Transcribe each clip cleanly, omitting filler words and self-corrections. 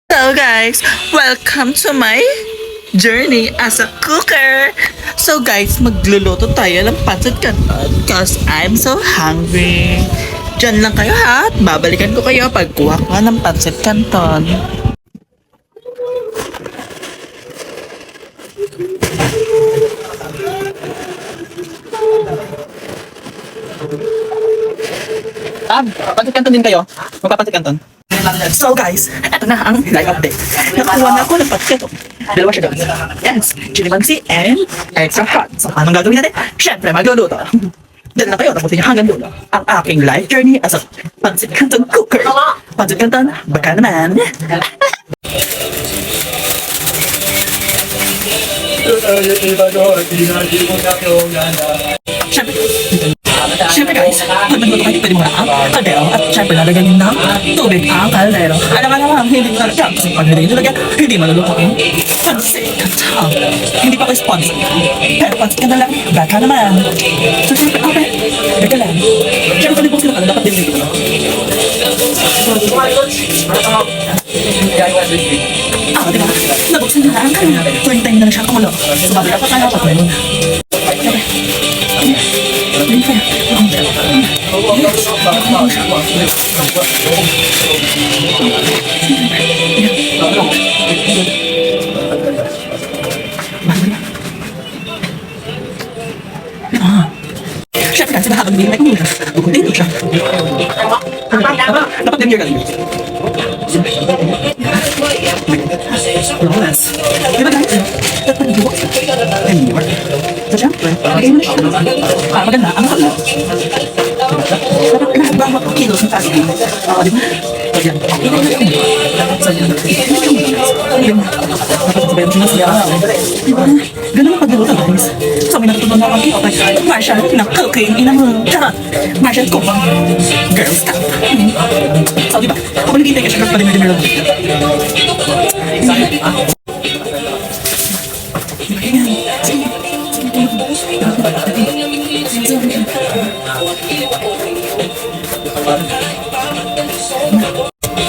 Hello guys! Welcome to my journey as a cooker! So guys, magluluto tayo ng pancit canton cause I'm so hungry. Diyan lang kayo ha at babalikan ko kayo pagkuha ko ng pancit canton. Pancit canton din kayo? Magpapancit canton? So guys, eto na ang live update. Nakuha na ako ng pancit. Dalawa siya guys. Yes, chili mansi and extra hot. So anong gagawin natin? Siyempre, magluluto. Dahil na kayo, tapusin niyo hanggang dulo ang aking life journey as a pancit canton cooker. Pancit canton, baka naman. Siyempre guys, pag nagluto kayo, pwede mo na ang kaldero at siyempre lalagyan nyo ng tubig ang kaldero. Alam hindi mo lalagyan kasi pag hindi nilagyan, hindi maluluto ang pancit canton. Hindi pa ko sponsor. Pero pancit canton lang, baka naman. So siyempre, okay, baka lang. Siyempre, pwede po sila ka, dapat din dito. Diba? Nabuksan nila ang kanya. Tuwing time na na siya kumulo. Sabi ka pa tayo pa tayo. Siyempre kasi habang hindi na kumula, dito siya. Dapat din niya galing. Yes. Diba guys? Dapat nag-iwak siya. Anymore. So siyempre, lagay mo na siya. Maganda, ang makala. Dapat nahagbawa ko kilos ng tayo. Diba? Ayan. So yan. Ayan. Dapat sabayan siya na siya. Diba? Ganun ang pagdaluto guys. So may natutunan ako kay okay. Marshall na cooking in a moon. Charot. Marshall cook. Girl stop. So diba? Kung naghihintay ka siya kasi pa-dimmer-dimmer lang.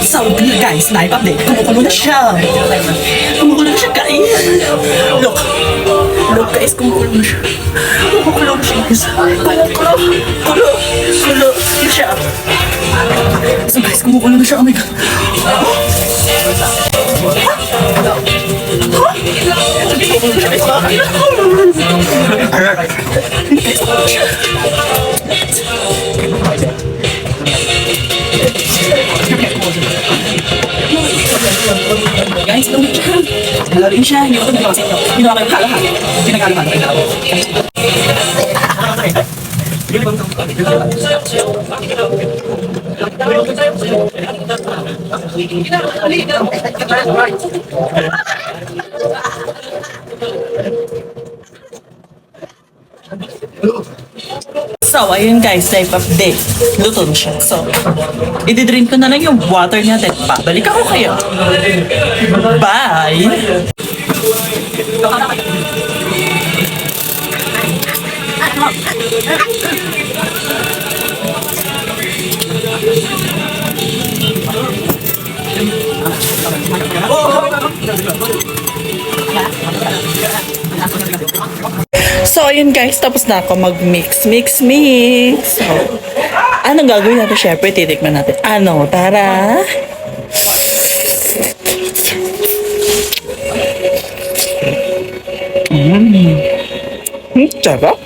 So guys, live update. Kumukulo na siya. Kumukulo na siya guys. Look. Look guys, kumukulo na siya. Kumukulo na siya guys. Kumukulo na siya. So guys, kumukulo na siya. Oh my god. Guys, ito siya. Halarin siya. Hindi ko ito nagawa sa inyo. Ginawa ko yung halahan. Pinag-halahan ko yung So, ayun guys, live update. Luto na siya. So, i-drink ko na lang yung water niya at pabalik ako kayo. Bye! So, ayun guys, tapos na ako mag-mix. So, anong gagawin natin? Siyempre, titikman natin. Ano? Tara! Sarap.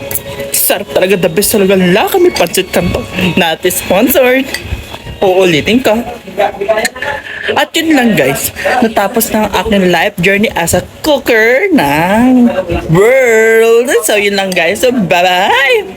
Sarap talaga. The best talaga. Kami pancit canton. Not sponsored. Uulitin ko. At yun lang guys. Natapos na ang aking life journey as a cooker ng world. So yun lang guys. So bye-bye!